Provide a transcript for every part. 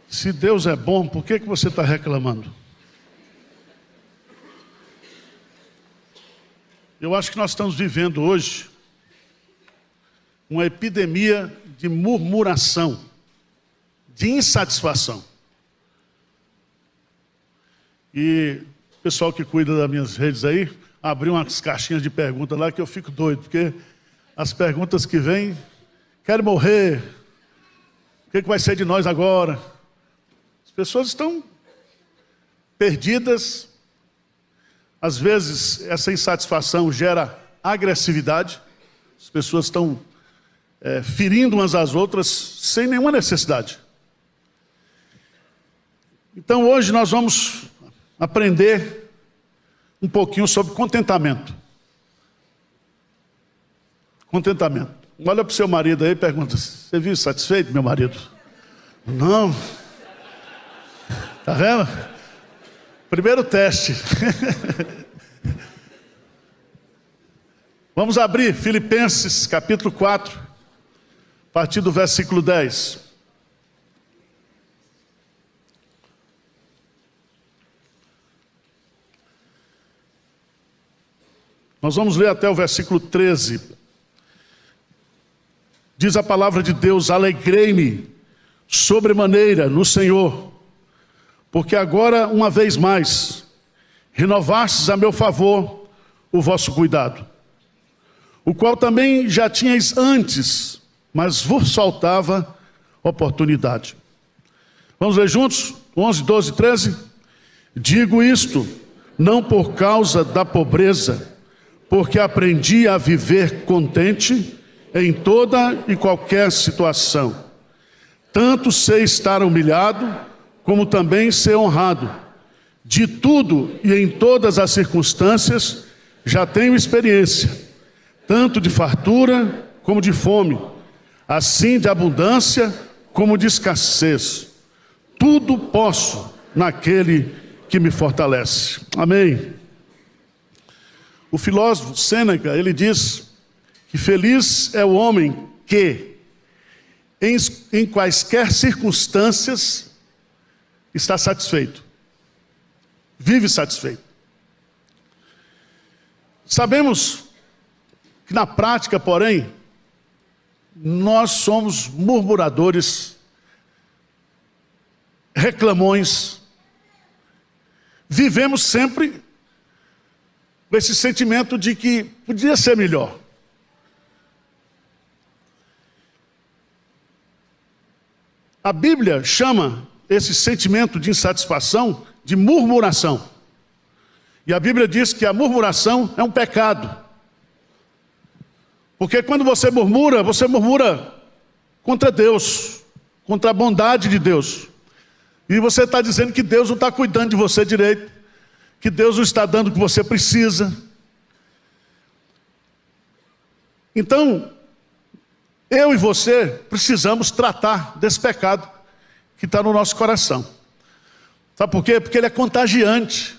Se Deus é bom, por que você está reclamando? Eu acho que nós estamos vivendo hoje uma epidemia de murmuração, de insatisfação. E o pessoal que cuida das minhas redes aí, abriu umas caixinhas de perguntas lá que eu fico doido, porque as perguntas que vêm, quero morrer, o que vai ser de nós agora? As pessoas estão perdidas. Às vezes, essa insatisfação gera agressividade. As pessoas estão ferindo umas às outras sem nenhuma necessidade. Então, hoje nós vamos aprender um pouquinho sobre contentamento. Contentamento. Olha para o seu marido aí e pergunta: você viu satisfeito, meu marido? Não. Tá vendo? Primeiro teste. Vamos abrir Filipenses capítulo 4, a partir do versículo 10. Nós vamos ler até o versículo 13. Diz a palavra de Deus: alegrei-me sobremaneira no Senhor, porque agora, uma vez mais, renovastes a meu favor o vosso cuidado, o qual também já tinhais antes, mas vos faltava oportunidade. Vamos ler juntos? 11, 12, 13. Digo isto, não por causa da pobreza, porque aprendi a viver contente em toda e qualquer situação. Tanto sei estar humilhado, como também ser honrado. De tudo e em todas as circunstâncias já tenho experiência, tanto de fartura como de fome, assim de abundância como de escassez. Tudo posso naquele que me fortalece. Amém. O filósofo Sêneca, ele diz que feliz é o homem que, em quaisquer circunstâncias, está satisfeito, vive satisfeito. Sabemos que na prática, porém, nós somos murmuradores, reclamões, vivemos sempre com esse sentimento de que podia ser melhor. A Bíblia chama esse sentimento de insatisfação de murmuração. E a Bíblia diz que a murmuração é um pecado. Porque quando você murmura contra Deus, contra a bondade de Deus. E você está dizendo que Deus não está cuidando de você direito, que Deus não está dando o que você precisa. Então, eu e você precisamos tratar desse pecado que está no nosso coração. Sabe por quê? Porque ele é contagiante.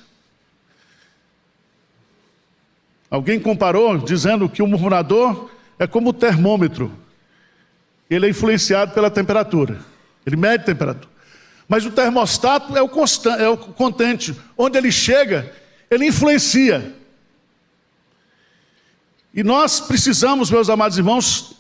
Alguém comparou dizendo que o murmurador é como o termômetro. Ele é influenciado pela temperatura. Ele mede a temperatura. Mas o termostato é o contente. Onde ele chega, ele influencia. E nós precisamos, meus amados irmãos,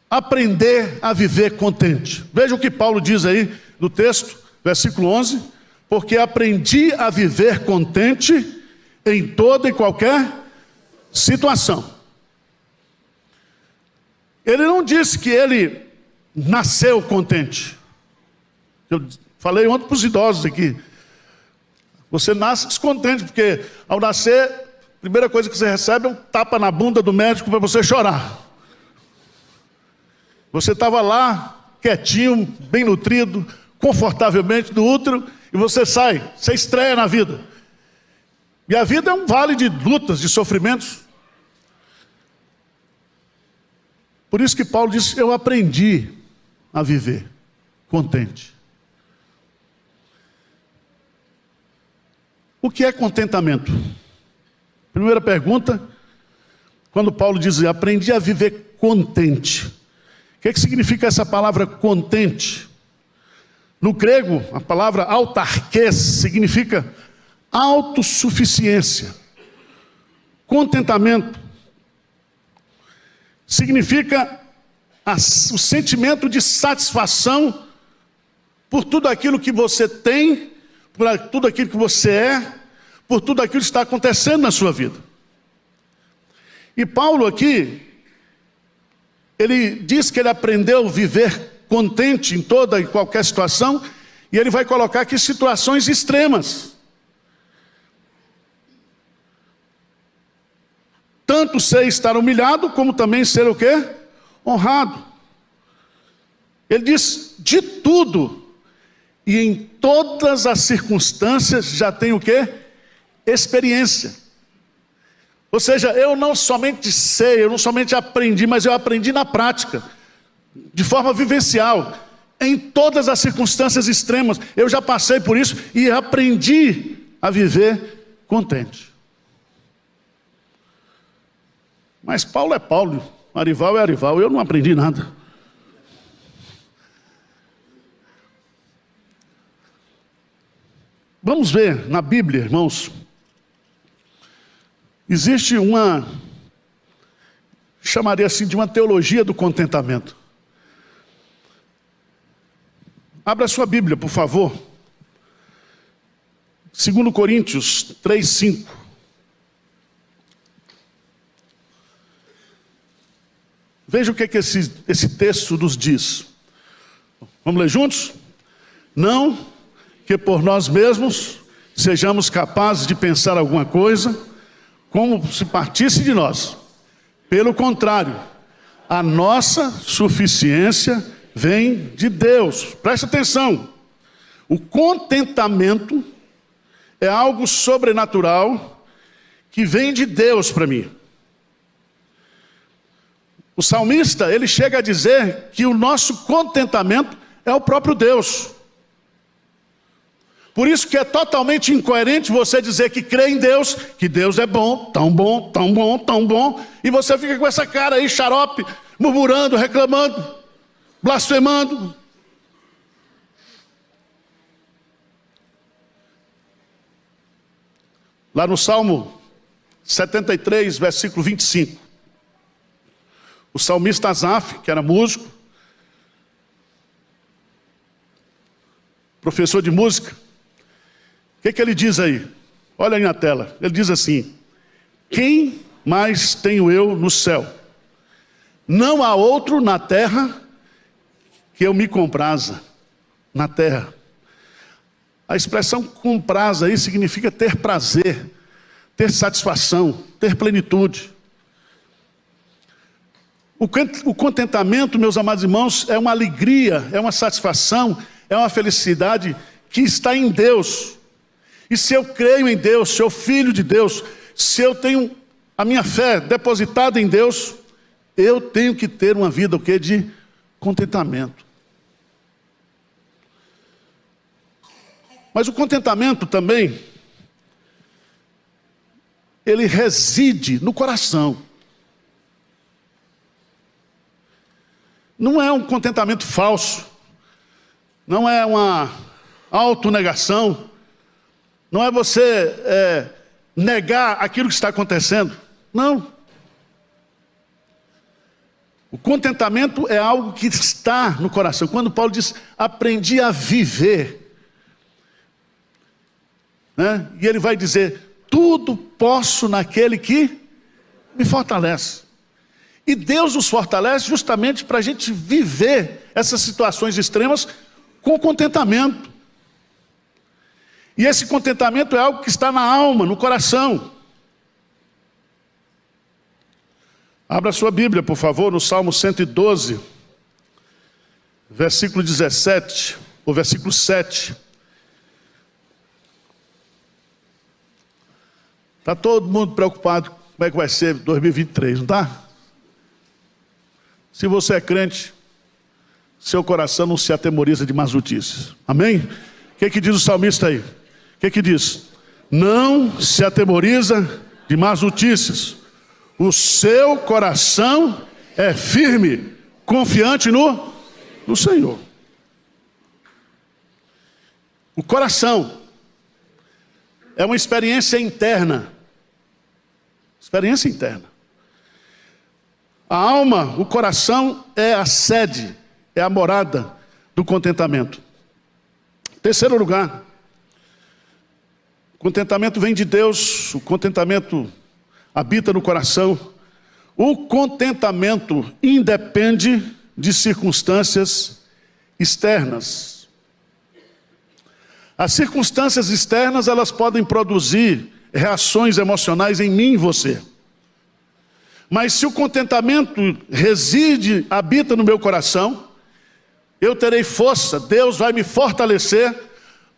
aprender a viver contente. Veja o que Paulo diz aí no texto, versículo 11. Porque aprendi a viver contente em toda e qualquer situação. Ele não disse que ele nasceu contente. Eu falei ontem para os idosos aqui. Você nasce descontente, porque ao nascer, a primeira coisa que você recebe é um tapa na bunda do médico para você chorar. Você estava lá, quietinho, bem nutrido, confortavelmente do útero, e você sai, você estreia na vida. E a vida é um vale de lutas, de sofrimentos. Por isso que Paulo disse: eu aprendi a viver contente. O que é contentamento? Primeira pergunta, quando Paulo diz: aprendi a viver contente. O que significa essa palavra contente? No grego, a palavra autarquês significa autossuficiência, contentamento. Significa o sentimento de satisfação por tudo aquilo que você tem, por tudo aquilo que você é, por tudo aquilo que está acontecendo na sua vida. E Paulo aqui, ele diz que ele aprendeu a viver contente em toda e qualquer situação, e ele vai colocar aqui situações extremas. Tanto ser estar humilhado, como também ser o quê? Honrado. Ele diz, de tudo, e em todas as circunstâncias já tem o quê? Experiência. Ou seja, eu não somente sei, eu não somente aprendi, mas eu aprendi na prática, de forma vivencial, em todas as circunstâncias extremas. Eu já passei por isso e aprendi a viver contente. Mas Paulo é Paulo, Arival é Arival, eu não aprendi nada. Vamos ver na Bíblia, irmãos, existe uma, chamaria assim de uma teologia do contentamento. Abra a sua Bíblia, por favor. 2 Coríntios 3:5. Veja o que esse texto nos diz. Vamos ler juntos? Não que por nós mesmos sejamos capazes de pensar alguma coisa, como se partisse de nós. Pelo contrário, a nossa suficiência vem de Deus. Preste atenção. O contentamento é algo sobrenatural que vem de Deus para mim. O salmista, ele chega a dizer que o nosso contentamento é o próprio Deus. Por isso que é totalmente incoerente você dizer que crê em Deus, que Deus é bom, tão bom, tão bom, tão bom, e você fica com essa cara aí, xarope, murmurando, reclamando, blasfemando. Lá no Salmo 73, versículo 25. O salmista Asaf, que era músico, professor de música, o que ele diz aí? Olha aí na tela. Ele diz assim: quem mais tenho eu no céu? Não há outro na terra que eu me compraza. Na terra. A expressão compraza aí significa ter prazer, ter satisfação, ter plenitude. O contentamento, meus amados irmãos, é uma alegria, é uma satisfação, é uma felicidade que está em Deus. E se eu creio em Deus, se eu filho de Deus, se eu tenho a minha fé depositada em Deus, eu tenho que ter uma vida de contentamento. Mas o contentamento também, ele reside no coração. Não é um contentamento falso, não é uma autonegação, não é você negar aquilo que está acontecendo. Não. O contentamento é algo que está no coração. Quando Paulo diz, aprendi a viver, né? E ele vai dizer, tudo posso naquele que me fortalece. E Deus nos fortalece justamente para a gente viver essas situações extremas com contentamento. E esse contentamento é algo que está na alma, no coração. Abra sua Bíblia, por favor, no Salmo 112, versículo 17, ou versículo 7. Está todo mundo preocupado como é que vai ser 2023, não está? Se você é crente, seu coração não se atemoriza de más notícias. Amém? O que diz o salmista aí? O que diz? Não se atemoriza de más notícias. O seu coração é firme, confiante no Senhor. O coração é uma experiência interna. Experiência interna. A alma, o coração é a sede, é a morada do contentamento. Terceiro lugar, o contentamento vem de Deus, o contentamento habita no coração. O contentamento independe de circunstâncias externas. As circunstâncias externas, elas podem produzir reações emocionais em mim e você. Mas se o contentamento reside, habita no meu coração, eu terei força, Deus vai me fortalecer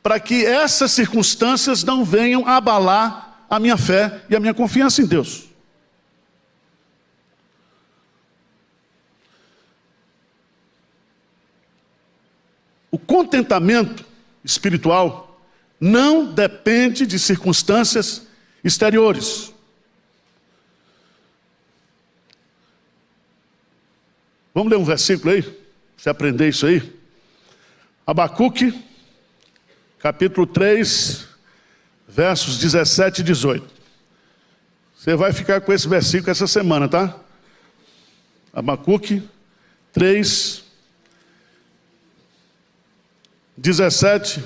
para que essas circunstâncias não venham abalar a minha fé e a minha confiança em Deus. O contentamento espiritual não depende de circunstâncias exteriores. Vamos ler um versículo aí, para você aprender isso aí. Abacuque, capítulo 3, versos 17 e 18. Você vai ficar com esse versículo essa semana, tá? Abacuque 3, 17.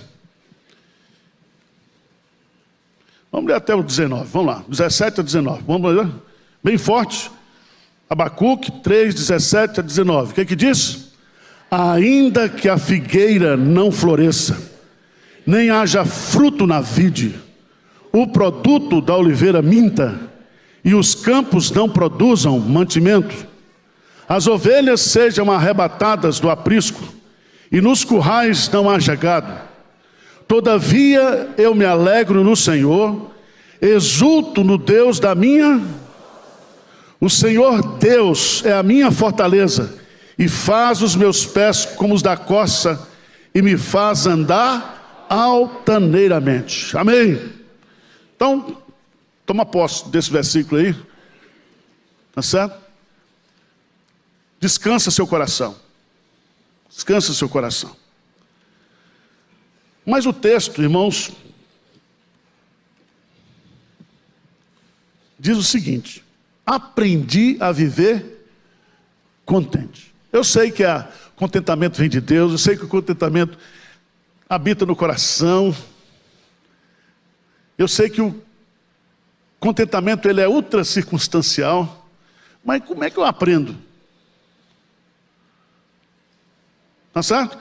Vamos ler até o 19, vamos lá, 17 a 19. Vamos ler, bem forte. Abacuque 3, 17 a 19. O que diz? Ainda que a figueira não floresça, nem haja fruto na vide, o produto da oliveira minta, e os campos não produzam mantimento, as ovelhas sejam arrebatadas do aprisco, e nos currais não haja gado. Todavia eu me alegro no Senhor, exulto no Deus da minha... O Senhor Deus é a minha fortaleza, e faz os meus pés como os da corça, e me faz andar altaneiramente. Amém? Então, toma posse desse versículo aí, tá certo? Descansa seu coração. Descansa seu coração. Mas o texto, irmãos, diz o seguinte: aprendi a viver contente. Eu sei que o contentamento vem de Deus, eu sei que o contentamento habita no coração. Eu sei que o contentamento ele é ultra circunstancial, mas como é que eu aprendo? Tá certo?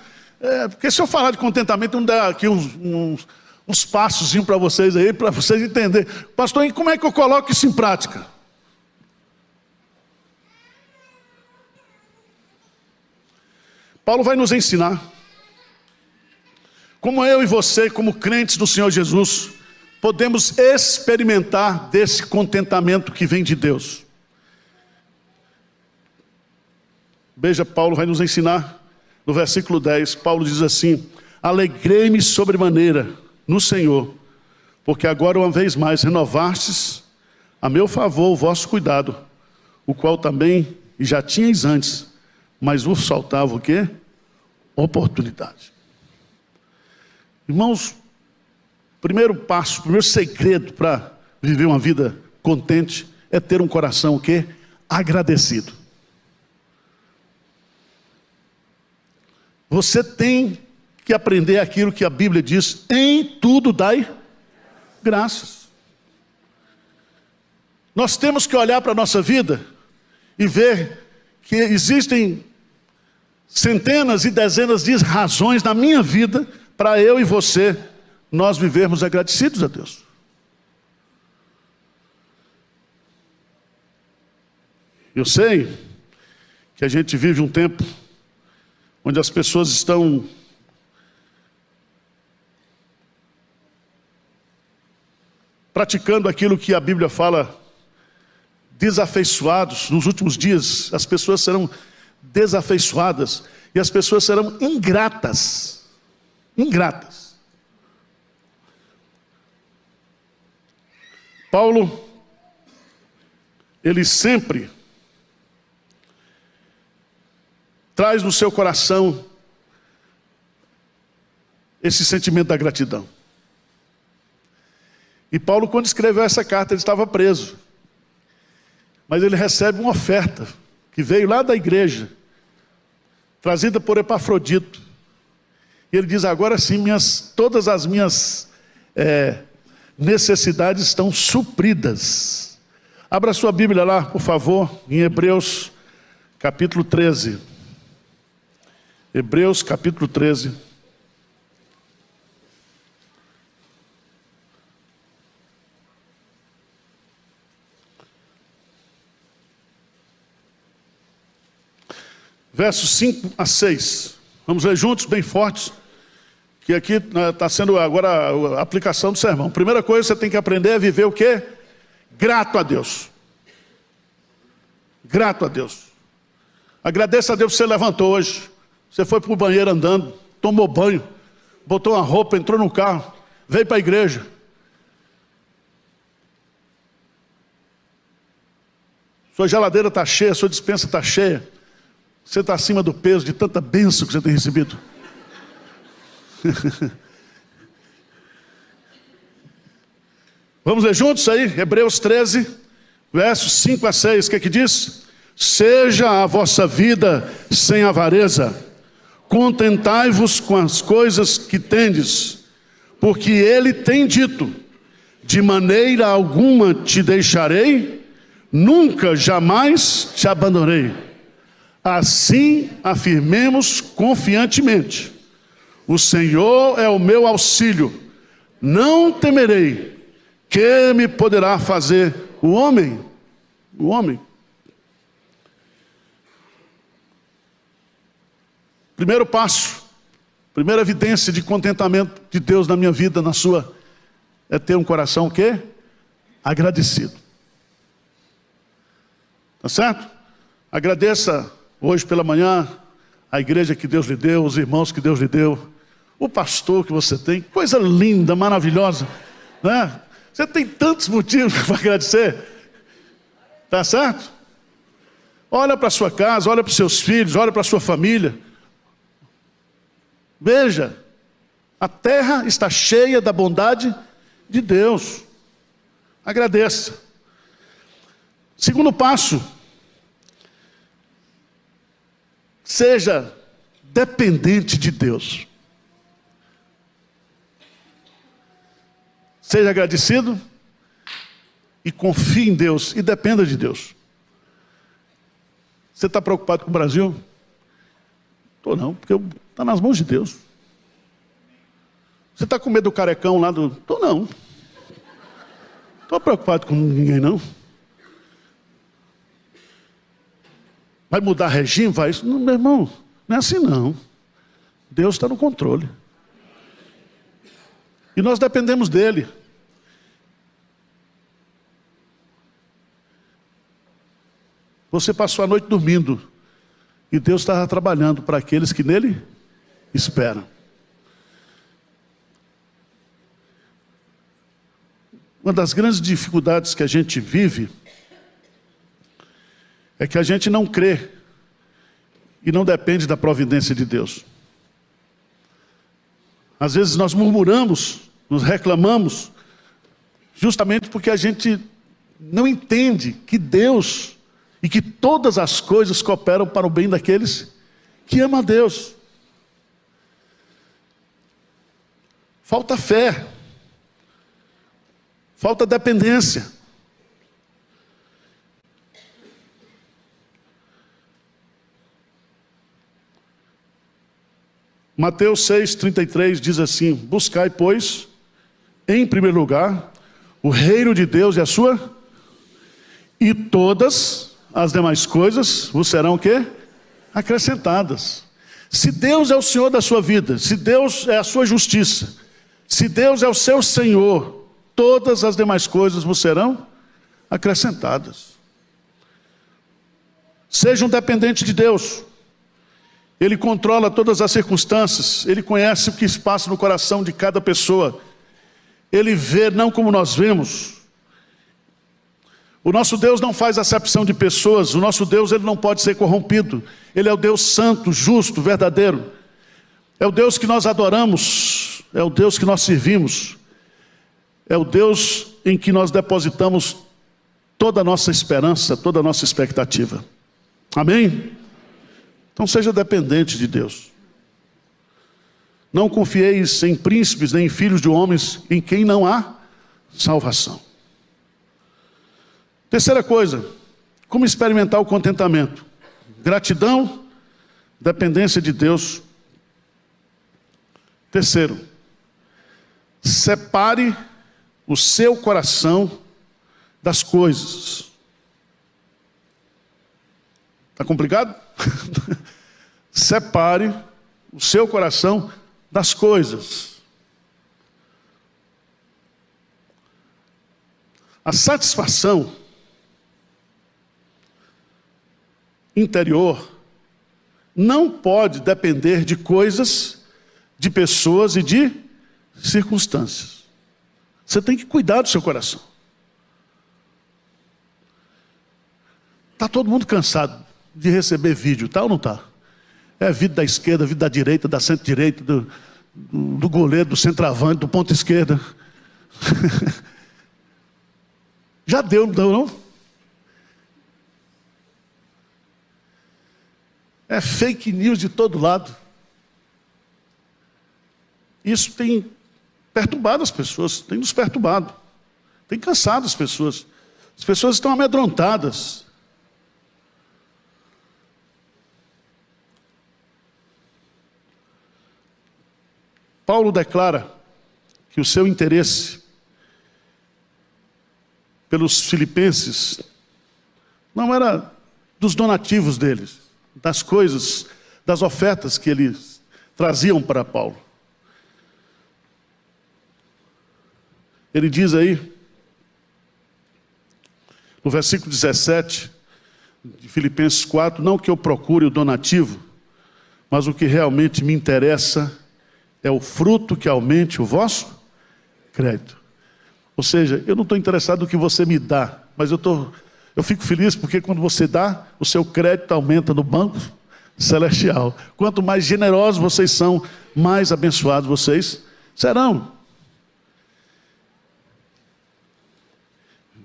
Porque se eu falar de contentamento, vamos dar aqui uns passos para vocês aí, para vocês entenderem. Pastor, e como é que eu coloco isso em prática? Paulo vai nos ensinar como eu e você, como crentes do Senhor Jesus, podemos experimentar desse contentamento que vem de Deus. Veja, Paulo vai nos ensinar no versículo 10, Paulo diz assim: alegrei-me sobremaneira no Senhor, porque agora uma vez mais renovastes a meu favor o vosso cuidado, o qual também já tinhais antes, mas vos faltava o quê? Oportunidade. Irmãos, primeiro passo, primeiro segredo para viver uma vida contente é ter um coração o quê? Agradecido. Você tem que aprender aquilo que a Bíblia diz: em tudo dai graças. Nós temos que olhar para a nossa vida e ver que existem centenas e dezenas de razões na minha vida para eu e você, nós vivermos agradecidos a Deus. Eu sei que a gente vive um tempo onde as pessoas estão praticando aquilo que a Bíblia fala, desafeiçoados. Nos últimos dias, as pessoas serão desafeiçoadas e as pessoas serão ingratas. Ingratas. Paulo, ele sempre traz no seu coração esse sentimento da gratidão. E Paulo, quando escreveu essa carta, ele estava preso. Mas ele recebe uma oferta que veio lá da igreja, trazida por Epafrodito. E ele diz: agora sim, todas as minhas necessidades estão supridas. Abra sua Bíblia lá, por favor, em Hebreus capítulo 13. Hebreus capítulo 13. Versos 5 a 6. Vamos ler juntos, bem fortes, que aqui está sendo agora a aplicação do sermão. Primeira coisa, você tem que aprender a viver o quê? Grato a Deus. Grato a Deus. Agradeça a Deus que você levantou hoje. Você foi para o banheiro andando, tomou banho, botou uma roupa, entrou no carro, veio para a igreja. Sua geladeira está cheia, sua despensa está cheia. Você está acima do peso de tanta bênção que você tem recebido. Vamos ler juntos aí? Hebreus 13, versos 5 a 6. O que diz? Seja a vossa vida sem avareza. Contentai-vos com as coisas que tendes. Porque ele tem dito: de maneira alguma te deixarei, nunca, jamais te abandonarei. Assim afirmemos confiantemente: o Senhor é o meu auxílio, não temerei. Que me poderá fazer o homem? O homem. Primeiro passo, primeira evidência de contentamento de Deus na minha vida, na sua, é ter um coração o quê? Agradecido. Tá certo? Agradeça hoje pela manhã a igreja que Deus lhe deu, os irmãos que Deus lhe deu, o pastor que você tem. Coisa linda, maravilhosa, né? Você tem tantos motivos para agradecer. Tá certo? Olha para a sua casa, olha para os seus filhos, olha para a sua família. Veja, a terra está cheia da bondade de Deus. Agradeça. Segundo passo, seja dependente de Deus. Seja agradecido e confie em Deus e dependa de Deus. Você está preocupado com o Brasil? Estou não, porque está nas mãos de Deus. Você está com medo do carecão lá do... Estou não. Estou preocupado com ninguém não. Vai mudar regime? Vai isso? Não, meu irmão, não é assim não. Deus está no controle. E nós dependemos dele. Você passou a noite dormindo. E Deus estava trabalhando para aqueles que nele esperam. Uma das grandes dificuldades que a gente vive é que a gente não crê e não depende da providência de Deus. Às vezes nós murmuramos, nos reclamamos, justamente porque a gente não entende que Deus e que todas as coisas cooperam para o bem daqueles que amam a Deus. Falta fé, falta dependência. Mateus 6,33 diz assim: buscai, pois, em primeiro lugar, o reino de Deus e a sua, e todas as demais coisas vos serão o quê? Acrescentadas. Se Deus é o Senhor da sua vida, se Deus é a sua justiça, se Deus é o seu Senhor, todas as demais coisas vos serão acrescentadas. Sejam dependentes de Deus. Ele controla todas as circunstâncias. Ele conhece o que se passa no coração de cada pessoa. Ele vê não como nós vemos. O nosso Deus não faz acepção de pessoas. O nosso Deus, ele não pode ser corrompido. Ele é o Deus santo, justo, verdadeiro. É o Deus que nós adoramos. é o Deus que nós servimos, é o Deus em que nós depositamos toda a nossa esperança, toda a nossa expectativa. Amém? Então seja dependente de Deus. Não confieis em príncipes nem em filhos de homens em quem não há salvação. Terceira coisa, como experimentar o contentamento? Gratidão, dependência de Deus. Terceiro, separe o seu coração das coisas. Está complicado? Separe o seu coração das coisas. A satisfação interior não pode depender de coisas, de pessoas e de circunstâncias. Você tem que cuidar do seu coração. Está todo mundo cansado de receber vídeo, tá ou não está? É vídeo da esquerda, vídeo da direita, da centro-direita, do goleiro, do centroavante, do ponto esquerda. Já deu, não deu não? É fake news de todo lado. Isso tem perturbado as pessoas, tem nos perturbado, tem cansado as pessoas. As pessoas estão amedrontadas. Paulo declara que o seu interesse pelos filipenses não era dos donativos deles, das coisas, das ofertas que eles traziam para Paulo. Ele diz aí, no versículo 17 de Filipenses 4, não que eu procure o donativo, mas o que realmente me interessa é o fruto que aumente o vosso crédito. Ou seja, eu não estou interessado no que você me dá, mas eu fico feliz porque quando você dá, o seu crédito aumenta no banco celestial. Quanto mais generosos vocês são, mais abençoados vocês serão.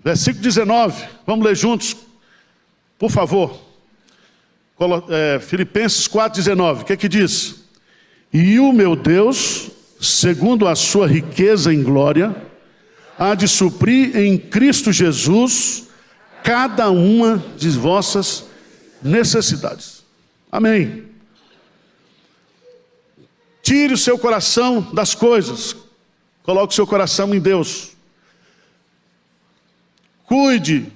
Versículo 19, vamos ler juntos, por favor. Filipenses 4,19, o que é que diz? E o meu Deus, segundo a sua riqueza em glória, há de suprir em Cristo Jesus cada uma de vossas necessidades. Amém. Tire o seu coração das coisas, coloque o seu coração em Deus. Cuide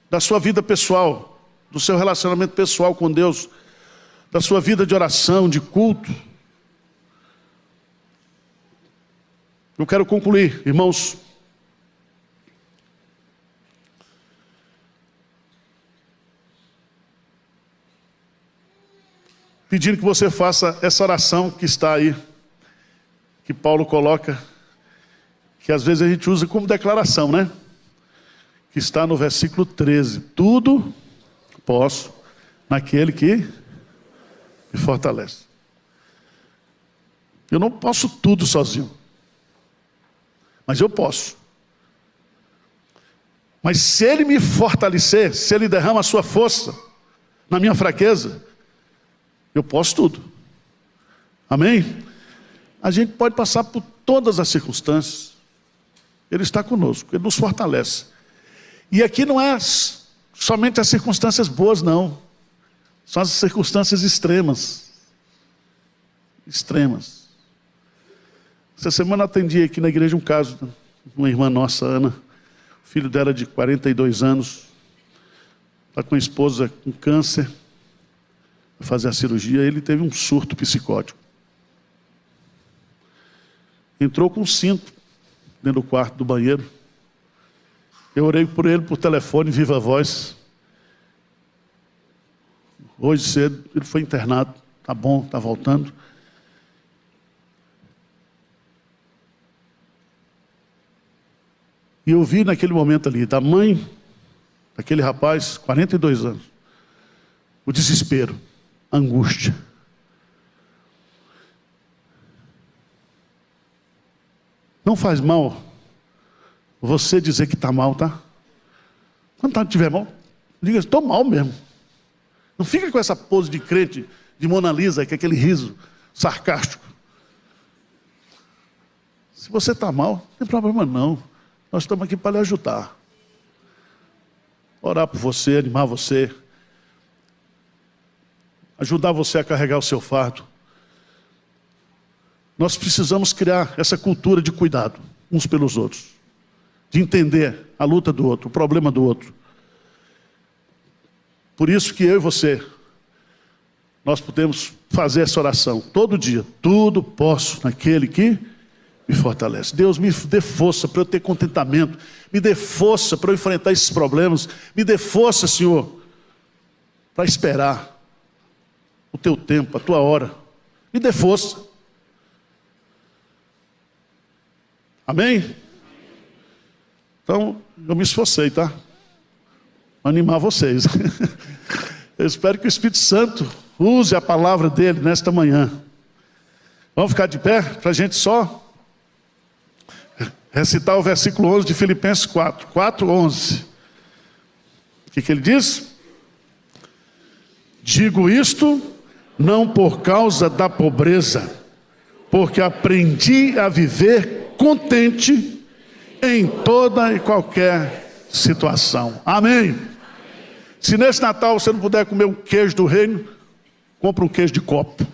da sua vida pessoal, do seu relacionamento pessoal com Deus, da sua vida de oração, de culto. Eu quero concluir, irmãos. Pedindo que você faça essa oração que está aí, que Paulo coloca, que às vezes a gente usa como declaração, né? Que está no versículo 13. Tudo posso naquele que me fortalece. Eu não posso tudo sozinho. Mas eu posso. Mas se Ele me fortalecer, se Ele derrama a sua força na minha fraqueza, eu posso tudo. Amém? A gente pode passar por todas as circunstâncias. Ele está conosco, Ele nos fortalece. E aqui não é somente as circunstâncias boas, não. São as circunstâncias extremas. Extremas. Essa semana eu atendi aqui na igreja um caso de uma irmã nossa, Ana. O filho dela de 42 anos. Está com a esposa com câncer. Vai fazer a cirurgia. Ele teve um surto psicótico. Entrou com um cinto dentro do quarto do banheiro. Eu orei por ele por telefone, viva voz. Hoje cedo ele foi internado. Tá bom, tá voltando. E eu vi naquele momento ali, da mãe daquele rapaz, 42 anos, o desespero, a angústia. Não faz mal você dizer que está mal, tá? Quando estiver mal, diga, estou mal mesmo. Não fica com essa pose de crente, de Mona Lisa, que é aquele riso sarcástico. Se você está mal, não tem problema não. Nós estamos aqui para lhe ajudar. Orar por você, animar você. Ajudar você a carregar o seu fardo. Nós precisamos criar essa cultura de cuidado uns pelos outros. De entender a luta do outro, o problema do outro. Por isso que eu e você, nós podemos fazer essa oração todo dia. Tudo posso naquele que me fortalece. Deus, me dê força para eu ter contentamento. Me dê força para eu enfrentar esses problemas. Me dê força, Senhor, para esperar o teu tempo, a tua hora. Me dê força. Amém? Então, eu me esforcei, tá? Para animar vocês. Eu espero que o Espírito Santo use a palavra dele nesta manhã. Vamos ficar de pé para a gente só recitar o versículo 11 de Filipenses 4, 4:11. O que ele diz? Digo isto não por causa da pobreza, porque aprendi a viver contente em toda e qualquer situação. Amém? Se nesse Natal você não puder comer um queijo do reino, compra um queijo de copo.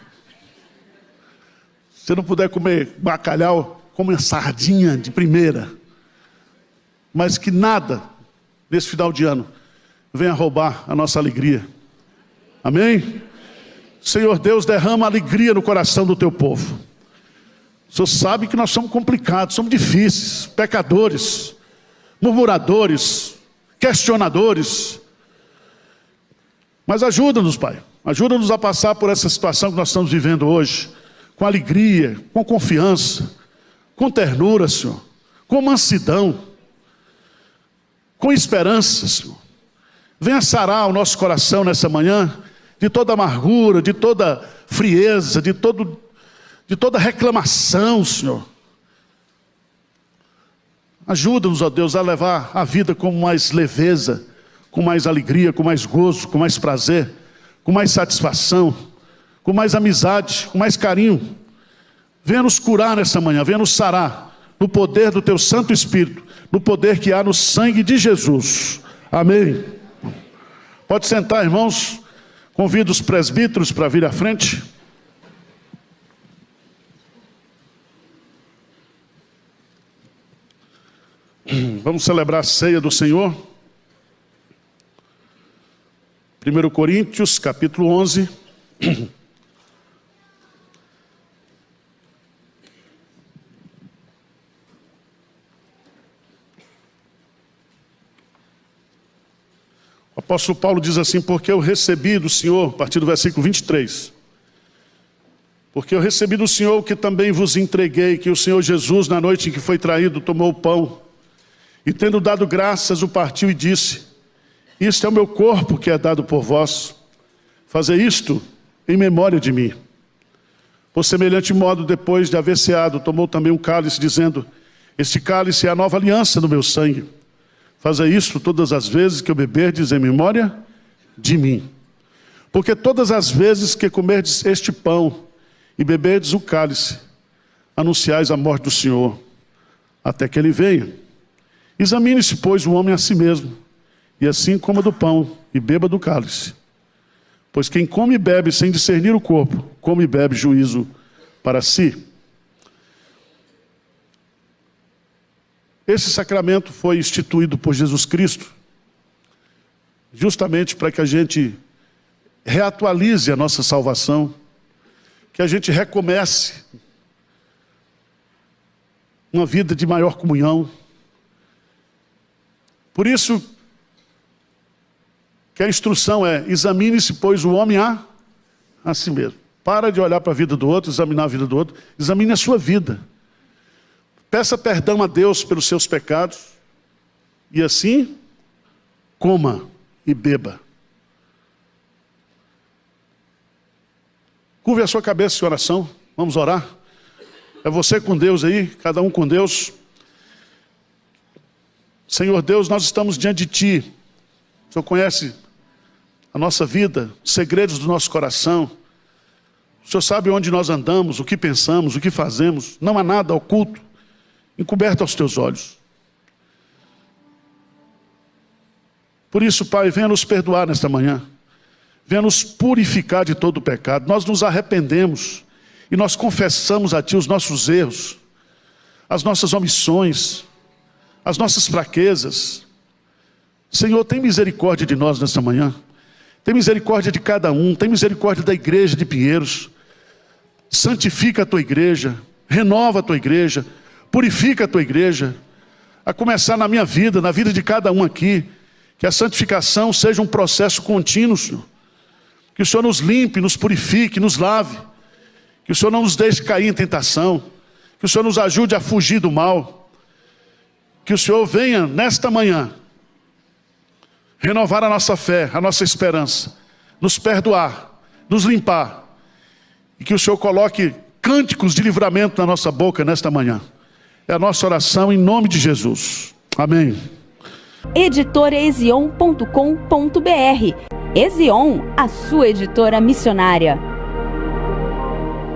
Se não puder comer bacalhau, come uma sardinha de primeira. Mas que nada, nesse final de ano, venha roubar a nossa alegria. Amém? Senhor Deus, derrama alegria no coração do teu povo. O Senhor sabe que nós somos complicados, somos difíceis, pecadores, murmuradores, questionadores. Mas ajuda-nos, Pai. Ajuda-nos a passar por essa situação que nós estamos vivendo hoje, com alegria, com confiança, com ternura, Senhor, com mansidão, com esperança, Senhor. Venha sarar o nosso coração nessa manhã de toda amargura, de toda frieza, de toda reclamação, Senhor. Ajuda-nos, ó Deus, a levar a vida com mais leveza, com mais alegria, com mais gozo, com mais prazer, com mais satisfação, com mais amizade, com mais carinho. Venha nos curar nessa manhã, venha nos sarar, no poder do teu Santo Espírito, no poder que há no sangue de Jesus. Amém. Pode sentar, irmãos. Convido os presbíteros para vir à frente. Vamos celebrar a ceia do Senhor. 1 Coríntios, capítulo 11. O apóstolo Paulo diz assim: porque eu recebi do Senhor, a partir do versículo 23. Porque eu recebi do Senhor o que também vos entreguei, que o Senhor Jesus, na noite em que foi traído, tomou o pão, e tendo dado graças, o partiu e disse: isto é o meu corpo que é dado por vós. Fazei isto em memória de mim. Por semelhante modo, depois de haver ceado, tomou também um cálice, dizendo: este cálice é a nova aliança no meu sangue. Fazei isto todas as vezes que eu beberdes em memória de mim. Porque todas as vezes que comerdes este pão e beberdes o cálice, anunciais a morte do Senhor, até que ele venha. Examine-se, pois, o homem a si mesmo, e assim coma do pão e beba do cálice. Pois quem come e bebe sem discernir o corpo, come e bebe juízo para si. Esse sacramento foi instituído por Jesus Cristo, justamente para que a gente reatualize a nossa salvação, que a gente recomece uma vida de maior comunhão. Por isso que a instrução é: examine-se, pois, o homem a si mesmo. Para de olhar para a vida do outro, examinar a vida do outro, examine a sua vida. Peça perdão a Deus pelos seus pecados, e assim, coma e beba. Curve a sua cabeça em oração, vamos orar. É você com Deus aí, cada um com Deus. Senhor Deus, nós estamos diante de Ti. O Senhor conhece a nossa vida, os segredos do nosso coração. O Senhor sabe onde nós andamos, o que pensamos, o que fazemos. Não há nada oculto, encoberto aos Teus olhos. Por isso, Pai, venha nos perdoar nesta manhã. Venha nos purificar de todo o pecado. Nós nos arrependemos e nós confessamos a Ti os nossos erros, as nossas omissões, as nossas fraquezas. Senhor, tem misericórdia de nós nesta manhã. Tem misericórdia de cada um. Tem misericórdia da igreja de Pinheiros. Santifica a Tua igreja. Renova a Tua igreja. Purifica a Tua igreja. A começar na minha vida, na vida de cada um aqui. Que a santificação seja um processo contínuo, Senhor. Que o Senhor nos limpe, nos purifique, nos lave. Que o Senhor não nos deixe cair em tentação. Que o Senhor nos ajude a fugir do mal. Que o Senhor venha nesta manhã renovar a nossa fé, a nossa esperança, nos perdoar, nos limpar. E que o Senhor coloque cânticos de livramento na nossa boca nesta manhã. É a nossa oração em nome de Jesus. Amém. Editoraezion.com.br. Ezion, a sua editora missionária.